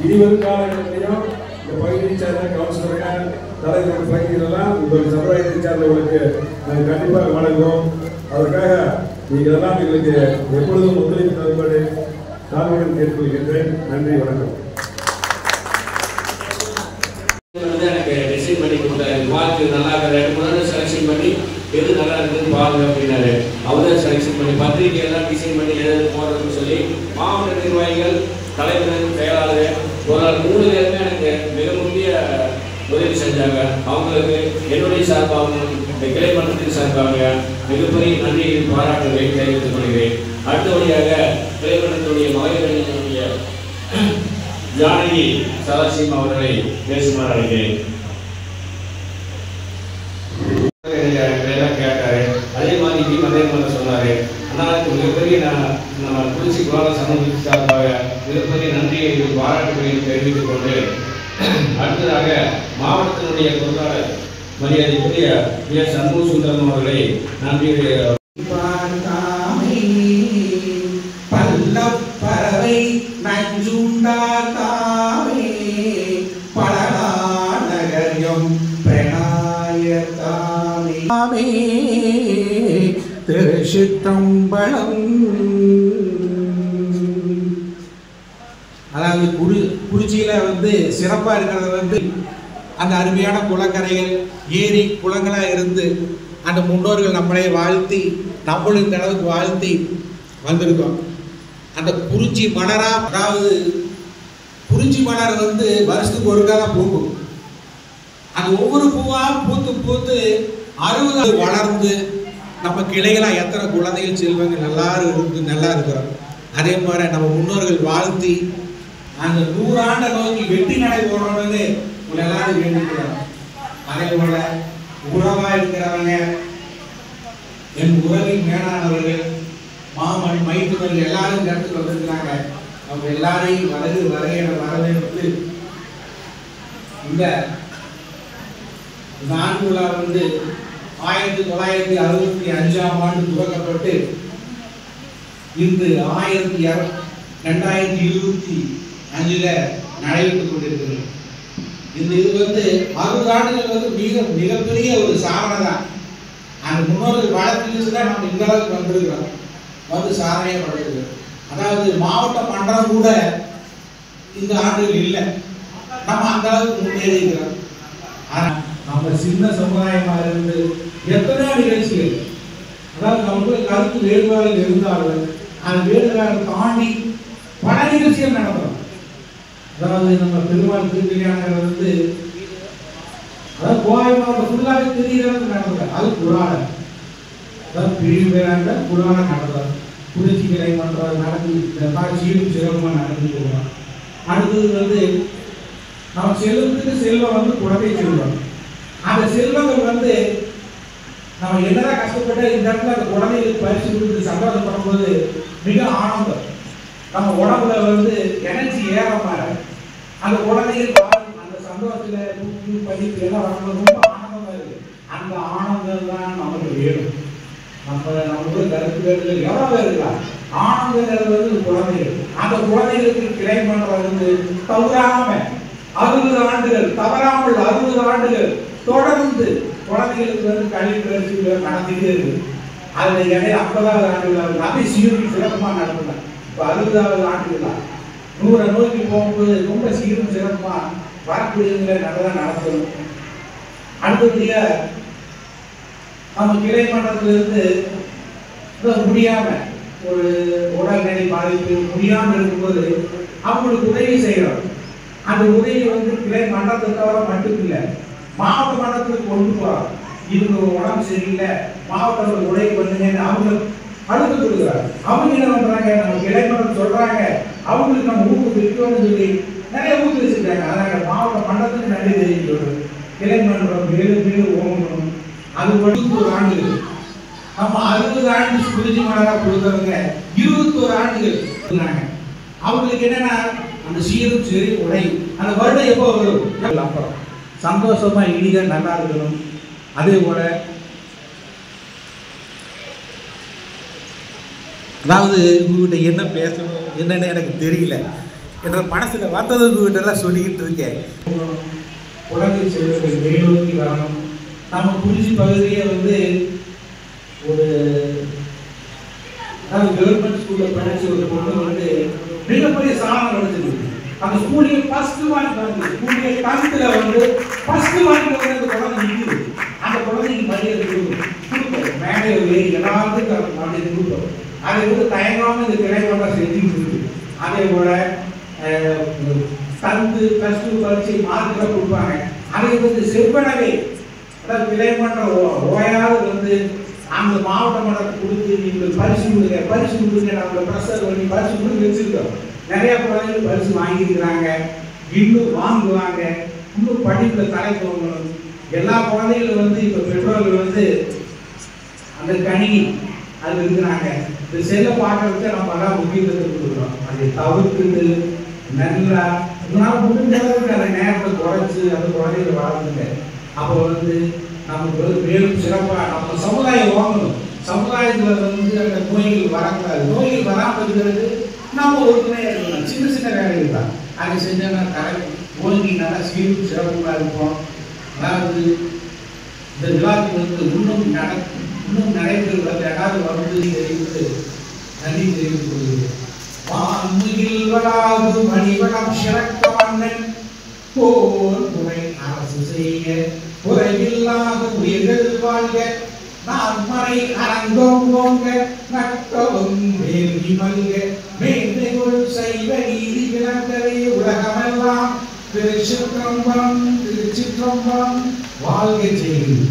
இனிவரும் காலகட்டத்திலையும் இந்த பகுதியை சேர்ந்த கவுன்சிலர்கள் தலைவர் பகுதிகளெல்லாம் உங்கள் சமுதாயத்தை சேர்ந்தவர்களுக்கு நாங்கள் கண்டிப்பாக வழங்குவோம். அதற்காக நீங்கள் எல்லாம் எங்களுக்கு எப்பொழுதும் ஒத்துழைப்பு தரும்படி தாழ்வுடன் கேட்டுக்கொள்கின்றேன். நன்றி, வணக்கம். எனக்கு டிசைன் பண்ணி கொடுத்தாரு. மார்க் நல்லா இருக்கிற செலக்ஷன் பண்ணி எது நல்லா இருக்குதுன்னு பாருங்க அப்படின்னாரு. அவர் தான் செலக்ஷன் பண்ணி பத்திரிகையெல்லாம் டிசைன் பண்ணி எதாவது போடுறதுன்னு சொல்லி மாவட்ட நிர்வாகிகள், தலைவர், செயலாளர் ஒரு நாள் 3 பேருமே எனக்கு மிக முக்கிய உதவி செஞ்சாங்க. அவங்களுக்கு என்னுடைய சார்பாகவும் இந்த கிளை மன்றத்தின் சார்பாக மிகப்பெரிய நன்றியை பாராட்டுகளை தெரிவித்துக் கொள்கிறேன். அடுத்தபடியாக கிளை மன்றத்தினுடைய மகளிரணியினுடைய ஜானகி சதாசிவம் அவர்களை பேசுமாறு அழைக்கிறேன். கேட்டாரு. அதே மாதிரி அதே மாதிரி சொன்னாரு. ஆனால் மிகப்பெரிய நம்ம குறிச்சி குலால சமூகத்தின் சார்பாக மிகப்பெரிய நன்றியை பாராட்டுகளை தெரிவித்துக் கொண்டு அடுத்ததாக மாவட்டத்தினுடைய பொருளாளர் மரியாதைக்குரிய எஸ். சண்முக சுந்தரம் அவர்களை நன்றி பறவை நஞ்சுண்டாமே பலநகரியம் பிரணாயத்தாமே திருச்சிற்றம்பலம். அதாவது குறிச்சியில் சிறப்பாக இருக்கிறது அந்த அருமையான குளக்கரைகள், ஏரி, குளங்களாக இருந்து அந்த முன்னோர்கள் நம்மளை வாழ்த்தி நம்மளும் இந்த அளவுக்கு வாழ்த்தி வந்திருக்கோம். அந்த குறிச்சி மலரா, அதாவது குறிச்சி மலர் வருஷத்துக்கு ஒருக்கா தான் பூக்கும். அது ஒவ்வொரு பூவாக பூத்து பூத்து 60 வளர்ந்து நம்ம கிளைகளாக எத்தனை குழந்தைகள் செல்வங்கள் நல்லா இருக்கிறோம். அதே மாதிரி நம்ம முன்னோர்கள் வாழ்த்தி அந்த 100 ஆண்டை நோக்கி வெற்றி நடை போடணும்னு எல்லாரும் வேண்டிக்கிறோம். அதே போல உறவாக இருக்கிறவங்க, என் உறவின் மேலானவர்கள், மாமன் மைத்துவர்கள் எல்லாரும் இந்த இடத்துக்கு வந்திருக்கிறாங்க. அவங்க எல்லாரையும் வரவேற்று இந்த ஆண்டு விழா 1965ஆம் ஆண்டு துவக்கப்பட்டு இன்று 2025 நடைபெற்றுக் கொண்டிருக்கிறது. இது 60 ஆண்டுகள் மிகப்பெரிய ஒரு சாதனை தான். அந்த முன்னோர்கள் வளர்த்து தான் நம்ம இந்த அளவுக்கு வந்திருக்கிறோம், சாதனையை படைக்கிறது. அதாவது மாவட்ட மன்றம் கூட இந்த ஆண்டுகள் இல்லை, நம்ம அந்த அளவுக்கு முன்னேறி இருக்கிறோம். ஆனால் நம்ம சின்ன சமுதாயமாக இருந்து எத்தனையோ நிகழ்ச்சிகள், அதாவது நமக்கு கருத்து வேறுபாடுகள் இருந்தாலும் அந்த வேறுபாடு தாண்டி பல நிகழ்ச்சிகள் நடத்துறோம். அதாவது நம்ம பெருமாள் திருக்கல்யாணங்கள் அதாவது கோவை மாவட்டம் ஃபுல்லாகவே தெரிகிறது நடத்துறோம். அது புராணம், அதாவது பிரிவு பேராண்ட புராணம் நடத்துறோம். குறிச்சி கிளை மன்றம் நடத்தி சீரும் சிறப்புமாக நடத்தி போகிறோம். அடுத்தது நம்ம செல்வத்துக்கு செல்வம் குழந்தை செல்வம். அந்த செல்வங்கள் நம்ம என்னதான் கஷ்டப்பட்ட இந்த இடத்துல அந்த குழந்தைகளுக்கு பரிசு கொடுத்து சந்தோஷப்படும் போது மிக ஆனந்தம். நம்ம உடம்புல எனர்ஜி ஏற மாதிரி அந்த குழந்தைகள் அந்த சந்தோஷத்துல பதிப்பு எல்லாம் வரும்போது ரொம்ப ஆனந்தமா இருக்கு. அந்த ஆனந்தம் தான் நமக்கு வேணும். நமக்கு கருத்துக்கள் எவ்வளவு இருக்கலாம். ஆனந்தங்கிறது குழந்தைகள். அந்த குழந்தைகளுக்கு கிளை பண்றது தவறாம 60 ஆண்டுகள் தவறாமல் 60 ஆண்டுகள் தொடர்ந்து குழந்தைகளுக்கு கல்வி பயிற்சி நடத்திட்டே இருக்கு. அதுல இடையில 50வது ஆண்டுகள் அதை சீரும் சிறப்புமா நடத்தினாங்க. இப்போ 60வது ஆண்டுகளா 100 நோக்கி போகும்போது ரொம்ப சீரும் சிறப்புமா வரக்கூடியவங்களை நல்லா நடத்தணும். அடுத்தபடியா நம்ம கிளை மன்றத்திலிருந்து முடியாம ஒரு உடல்நிலை பாதிப்பு முடியாமல் இருக்கும்போது அவங்களுக்கு உதவி செய்யறோம். அந்த உதவி கிளை மன்றத்தை தவிர மட்டும் இல்லை, மாவட்ட மன்றத்துக்கு கொண்டு போறோம். இதுக்கு உடம்பு சரியில்லை, மாவட்டத்தில் உதவி பண்ணுங்கன்னு அவங்க அழுத்த கொடுக்குறாங்க. அவங்க என்ன பண்றாங்க, நம்ம கிளை மன்றம் சொல்றாங்க, அவங்களுக்கு நம்ம ஊக்குவிக்கணும்னு சொல்லி நிறைய ஊக்குவிச்சிருக்காங்க. அதனால மாவட்ட மன்றத்துக்கு நன்றி தெரிவிக்கிறோம். கிளை மன்றம் மேலும் ஓங்கணும். அது 21 ஆண்டுகள். நம்ம 60 ஆண்டு குறிச்சி மலராக கொடுத்தவங்க 21 ஆண்டுகள் சொன்னாங்க. அவங்களுக்கு என்னன்னா அந்த சீரும் சரி உடையும் அந்த வருடம் எப்போ வரும் அப்புறம் சந்தோஷமா இனிதாக நல்லா இருக்கணும். அதே போல அதாவது உங்ககிட்ட என்ன பேசணும் என்னன்னு எனக்கு தெரியல. என்ற மனசில் வந்ததுக்கிட்டெல்லாம் சொல்லிக்கிட்டு இருக்கேன். குழந்தை செல்வங்கள் மேலோக்கி வரணும். நம்ம குறிச்சி பகுதியை வந்து ஒரு கவர்மெண்ட் ஸ்கூலில் படிச்சு ஒரு பொண்ணு வந்து மிகப்பெரிய சாதனை நடந்துருக்கு. அந்த ஸ்கூல்லேயே ஃபர்ஸ்ட் மார்க் வந்து ஸ்கூல்லேயே 10th வந்து ஃபர்ஸ்ட் மார்க் வந்து அந்த குழந்தை நிற்குது. அந்த குழந்தைக்கு மரியாதை கொடுப்போம், மேலே ஏறி எல்லாத்துக்கும் அந்த மரியாதை கொடுப்போம். அதை வந்து தயங்காமல் இந்த கிளைவா செஞ்சுட்டு இருக்கு. அதே போல 10th +2 பரீட்சை மார்க்கெல்லாம் கொடுப்பாங்க. அதை வந்து செவ்வனவே அதாவது விலைமன்ற ஓயாது வந்து அந்த மாவட்ட மன்றத்தை கொடுத்து நீங்கள் பரிசு கொடுங்க நம்மளை ப்ரெஷர் பண்ணி பரிசு கொடுத்து வச்சிருக்கோம். நிறைய குழந்தைகள் பரிசு வாங்கியிருக்கிறாங்க, இன்னும் வாங்குவாங்க, இன்னும் படிப்பில் தலை போகணும். எல்லா குழந்தைகளும் வந்து இப்போ பெற்றோர்கள் வந்து அந்த கணினி அது இருக்கிறாங்க. இந்த செல்லை பார்க்கறதுக்கு நம்ம எல்லாம் முக்கியத்துவத்தை கொடுக்குறோம். அதை தவிர்த்துட்டு நல்லா உங்களால் முடிஞ்ச அளவுக்கு அந்த நேரத்தை குறைச்சி அந்த குழந்தைகளை வளர்த்துங்க. அப்போ வந்து நமக்கு வந்து மேலும் சிறப்பாக நம்ம சமுதாயம் வாங்கணும். சமுதாயத்தில் வந்து அந்த நோய்கள் வரக்கூடாது. நோய்கள் வராமல் இருக்கிறது நம்ம ஒருங்கிணையாக இருக்கணும். சின்ன சின்ன வேலைகள் தான் அதை செஞ்சோம்னா கரெக்ட் ஓங்கி நல்லா சீரும் சிறப்பாக இருப்போம். அதாவது இந்த விழாவுக்கு வந்து இன்னும் நடைபெறுவது யாராவது வந்து தெரிவித்து நன்றி தெரிவித்துக் கொள்கிறேன். வான்முகில் வளாது மணிவளம் சிறக்க மன்னன் போர் துணை அரசு செய்ய குறைவில்லாத உயிர்கள் வாழ்க நான்மறை அரங்கம் போங்க நட்டவும் வேள்வி மல்க மேன்மைகள் செய்வ நீதி விளங்கவே உலகமெல்லாம் திருச்சிற்றம்பலம் வாழ்க செய்யும்.